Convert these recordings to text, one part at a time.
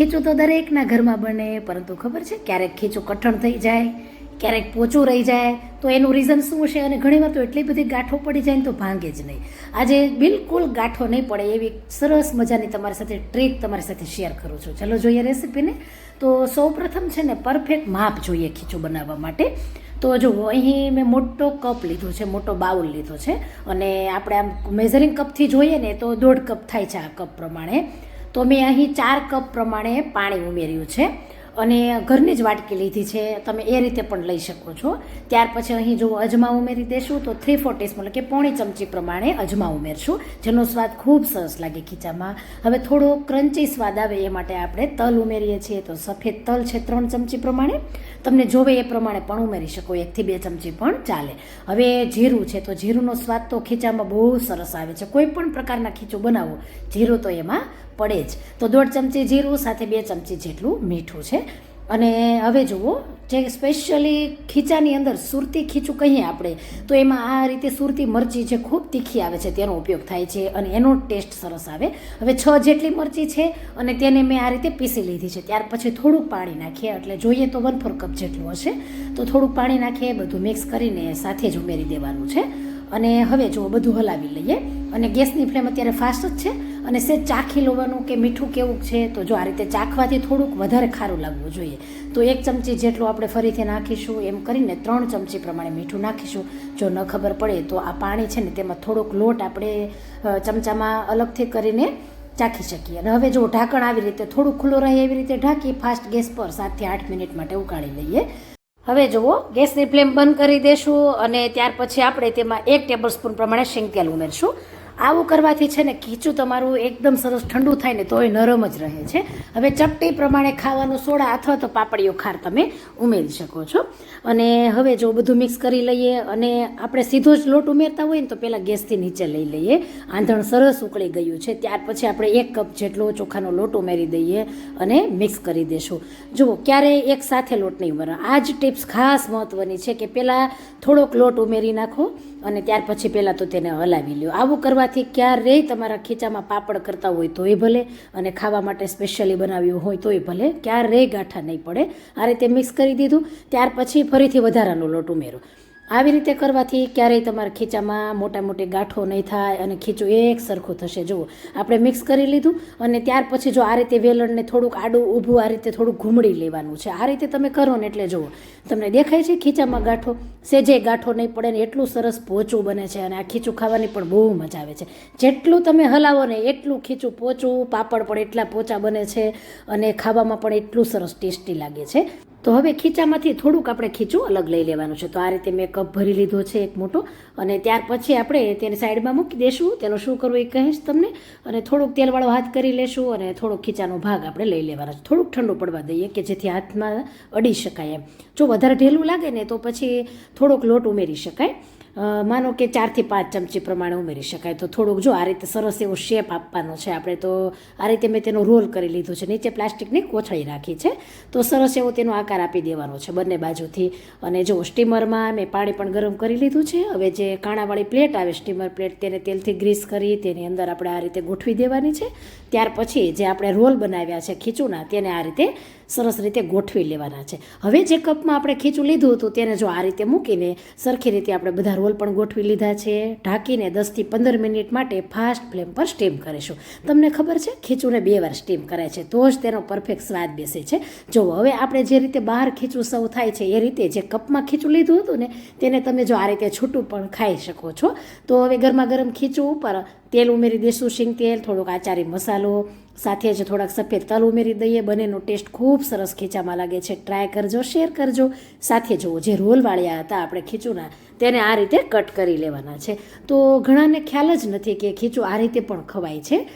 ખીચું તો દરેકના ઘરમાં બને, પરંતુ ખબર છે ક્યારેક ખીચું કઠણ થઈ જાય, ક્યારેક પોચું રહી જાય. તો એનું રીઝન શું છે? અને ઘણીવાર તો એટલી બધી ગાંઠો પડી જાય ને તો ભાંગે જ નહીં. આજે બિલકુલ ગાંઠો નહીં પડે એવી સરસ મજાની તમારી સાથે ટ્રીક તમારી સાથે શેર કરું છું. ચલો જોઈએ રેસીપીને. તો સૌપ્રથમ છે ને પરફેક્ટ માપ જોઈએ ખીચું બનાવવા માટે. તો જુઓ, અહીં મેં મોટો કપ લીધો છે, મોટો બાઉલ લીધો છે, અને આપણે આમ મેઝરિંગ કપથી જોઈએ ને તો 1.5 કપ થાય છે આ કપ પ્રમાણે. તો મેં અહીં 4 કપ પ્રમાણે પાણી ઉમેર્યું છે, અને ઘરની જ વાટકી લીધી છે, તમે એ રીતે પણ લઈ શકો છો. ત્યાર પછી અહીં જો અજમા ઉમેરી દેશું તો 3/4 ટીસ્પૂન એટલે કે પોણી ચમચી પ્રમાણે અજમા ઉમેરશું, જેનો સ્વાદ ખૂબ સરસ લાગે ખીચામાં. હવે થોડો ક્રન્ચી સ્વાદ આવે એ માટે આપણે તલ ઉમેરીએ છીએ. તો સફેદ તલ છે 3 ચમચી પ્રમાણે, તમને જોવે એ પ્રમાણે પણ ઉમેરી શકો, 1 થી 2 ચમચી પણ ચાલે. હવે જીરું છે, તો જીરુંનો સ્વાદ તો ખીચામાં બહુ સરસ આવે છે. કોઈ પણ પ્રકારના ખીચું બનાવો જીરું તો એમાં પડે જ. તો 1.5 ચમચી જીરું સાથે 2 ચમચી જેટલું મીઠું છે. અને હવે જુઓ, જે સ્પેશિયલી ખીચાની અંદર સુરતી ખીચું કહીએ આપણે, તો એમાં આ રીતે સુરતી મરચી જે ખૂબ તીખી આવે છે તેનો ઉપયોગ થાય છે, અને એનો ટેસ્ટ સરસ આવે. હવે 6 જેટલી મરચી છે, અને તેને મેં આ રીતે પીસી લીધી છે. ત્યાર પછી થોડુંક પાણી નાખીએ, એટલે જોઈએ તો 1/4 કપ જેટલું હશે. તો થોડુંક પાણી નાખીએ, બધું મિક્સ કરીને સાથે જ ઉમેરી દેવાનું છે. અને હવે જુઓ, બધું હલાવી લઈએ, અને ગેસની ફ્લેમ અત્યારે ફાસ્ટ જ છે. અને સેજ ચાખી લેવાનું કે મીઠું કેવું છે. તો જો આ રીતે ચાખવાથી થોડુંક વધારે ખારું લાગવું જોઈએ. તો 1 ચમચી જેટલું આપણે ફરીથી નાખીશું, એમ કરીને 3 ચમચી પ્રમાણે મીઠું નાખીશું. જો ન ખબર પડે તો આ પાણી છે ને તેમાં થોડોક લોટ આપણે ચમચામાં અલગથી કરીને ચાખી શકીએ. અને હવે જો ઢાંકણ આવી રીતે થોડું ખુલ્લું રહે એવી રીતે ઢાંકી ફાસ્ટ ગેસ પર 7 થી 8 મિનિટ માટે ઉકાળી લઈએ. હવે જુઓ, ગેસની ફ્લેમ બંધ કરી દેશું, અને ત્યાર પછી આપણે તેમાં 1 ટેબલસ્પૂન પ્રમાણે શેંગ તેલ ઉમેરશું. આવું કરવાથી છે ને ખીચું તમારું એકદમ સરસ ઠંડુ થાય ને તોય નરમ જ રહે છે. હવે ચપટી પ્રમાણે ખાવાનું સોડા અથવા તો પાપડીઓ ખાર તમે ઉમેરી શકો છો. અને હવે જો બધું મિક્સ કરી લઈએ, અને આપણે સીધો જ લોટ ઉમેરતા હોય ને તો પહેલાં ગેસથી નીચે લઈ લઈએ. આંધણ સરસ ઉકળી ગયું છે. ત્યાર પછી આપણે 1 કપ જેટલો ચોખાનો લોટ ઉમેરી દઈએ અને મિક્સ કરી દઈશું. જુઓ, ક્યારેય એક સાથે લોટ નહીં ઉમેરવાનો. આ જ ટિપ્સ ખાસ મહત્ત્વની છે કે પહેલાં થોડોક લોટ ઉમેરી નાખો, અને ત્યાર પછી પહેલાં તો તેને હલાવી લ્યો. આવું કરવાથી ક્યારેય તમારા ખીચામાં પાપડ કરતા હોય તોય ભલે, અને ખાવા માટે સ્પેશિયલી બનાવ્યું હોય તોય ભલે, ક્યારેય ગાંઠા નહીં પડે. આ રીતે મિક્સ કરી દીધું, ત્યાર પછી ફરીથી વધારાનો લોટ ઉમેરો. આવી રીતે કરવાથી ક્યારેય તમારા ખીચામાં મોટી ગાંઠો નહીં થાય, અને ખીચું એક સરખું થશે. જુઓ, આપણે મિક્સ કરી લીધું, અને ત્યાર પછી જો આ રીતે વેલણને થોડુંક આડું ઊભું આ રીતે થોડુંક ઘૂમડી લેવાનું છે. આ રીતે તમે કરો ને એટલે જુઓ, તમને દેખાય છે ખીચામાં ગાંઠો? સેજે ગાંઠો નહીં પડે, ને એટલું સરસ પોચું બને છે. અને આ ખીચું ખાવાની પણ બહુ મજા આવે છે. જેટલું તમે હલાવો ને એટલું ખીચું પોચું, પાપડ પણ એટલા પોચા બને છે, અને ખાવામાં પણ એટલું સરસ ટેસ્ટી લાગે છે. તો હવે ખીચામાંથી થોડુંક આપણે ખીચું અલગ લઈ લેવાનું છે. તો આ રીતે મેં કપ ભરી લીધો છે એક મોટો, અને ત્યાર પછી આપણે તેને સાઈડમાં મૂકી દઈશું. તેનું શું કરવું એ કહીશ તમને. અને થોડુંક તેલવાળો હાથ કરી લેશું, અને થોડોક ખીચાનો ભાગ આપણે લઈ લેવાનો છે. થોડુંક ઠંડુ પડવા દઈએ કે જેથી હાથમાં અડી શકાય એમ. જો વધારે ઢેલું લાગે ને તો પછી થોડોક લોટ ઉમેરી શકાય. માનો કે 4 થી 5 ચમચી પ્રમાણે ઉમેરી શકાય. તો થોડુંક જો આ રીતે સરસ એવો શેપ આપવાનો છે આપણે. તો આ રીતે મેં તેનો રોલ કરી લીધો છે, નીચે પ્લાસ્ટિકની કોથળી રાખી છે. તો સરસ એવો તેનો આકાર આપી દેવાનો છે બંને બાજુથી. અને જો સ્ટીમરમાં મેં પાણી પણ ગરમ કરી લીધું છે. હવે જે કાણાવાળી પ્લેટ આવે, સ્ટીમર પ્લેટ, તેને તેલથી ગ્રીસ કરી તેની અંદર આપણે આ રીતે ગોઠવી દેવાની છે. ત્યાર પછી જે આપણે રોલ બનાવ્યા છે ખીચુંના, તેને આ રીતે સરસ રીતે ગોઠવી લેવાના છે. હવે જે કપમાં આપણે ખીચું લીધું હતું તેને જો આ રીતે મૂકીને સરખી રીતે આપણે બધા રોલ પણ ગોઠવી લીધા છે. ઢાંકીને 10 થી 15 મિનિટ માટે ફાસ્ટ ફ્લેમ પર સ્ટીમ કરીશું. તમને ખબર છે ખીચુંને 2 વાર સ્ટીમ કરાય છે, તો જ તેનો પરફેક્ટ સ્વાદ બેસે છે. જો હવે આપણે જે રીતે બહાર ખીચું સર્વ થાય છે એ રીતે જે કપમાં ખીચું લીધું હતું ને તેને તમે જો આ રીતે છૂટું પણ ખાઈ શકો છો. તો હવે ગરમા ગરમ ખીચું ઉપર તેલ ઉમેરી દઈશું, શીંગ તેલ, થોડોક આચારી મસાલો, સાથે જ થોડાક સફેદ તલ ઉમેરી દઈએ. બંનેનો ટેસ્ટ ખૂબ સરસ ખીચામાં લાગે છે. ટ્રાય કરજો, શેર કરજો. સાથે જુઓ, જે રોલ વાળ્યા હતા આપણે ખીચુંના, તેને આ રીતે કટ કરી લેવાના છે. તો ઘણાને ખ્યાલ જ નથી કે ખીચું આ રીતે પણ ખવાય છે.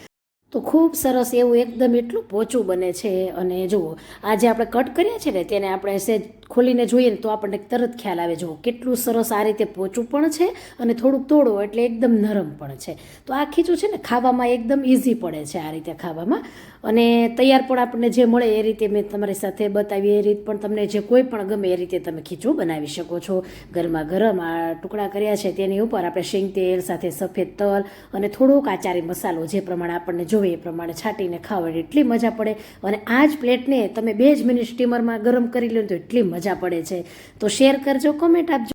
તો ખૂબ સરસ એવું એકદમ એટલું પોચું બને છે. અને જુઓ, આ જે આપણે કટ કર્યા છે ને તેને આપણે સહેજ ખોલીને જોઈએ ને તો આપણને તરત ખ્યાલ આવે. જુઓ કેટલું સરસ આ રીતે પોચું પણ છે, અને થોડુંક તોડો એટલે એકદમ નરમ પણ છે. તો આ ખીચું છે ને ખાવામાં એકદમ ઇઝી પડે છે આ રીતે ખાવામાં. અને તૈયાર પણ આપણને જે મળે એ રીતે મેં તમારી સાથે બતાવી, એ રીત પણ તમને જે કોઈ પણ ગમે એ રીતે તમે ખીચું બનાવી શકો છો. ગરમા ગરમ આ ટુકડા કર્યા છે તેની ઉપર આપણે શીંગ તેલ સાથે સફેદ તલ અને થોડોક આચારી મસાલો જે પ્રમાણે આપણને જોવે જોઈએ એ પ્રમાણે છાંટીને ખાવ એટલે એટલી મજા પડે. અને આ જ પ્લેટને તમે 2 જ મિનિટ સ્ટીમરમાં ગરમ કરી લો તો એટલી મજા પડે છે. તો શેર કરજો, કોમેન્ટ આપજો.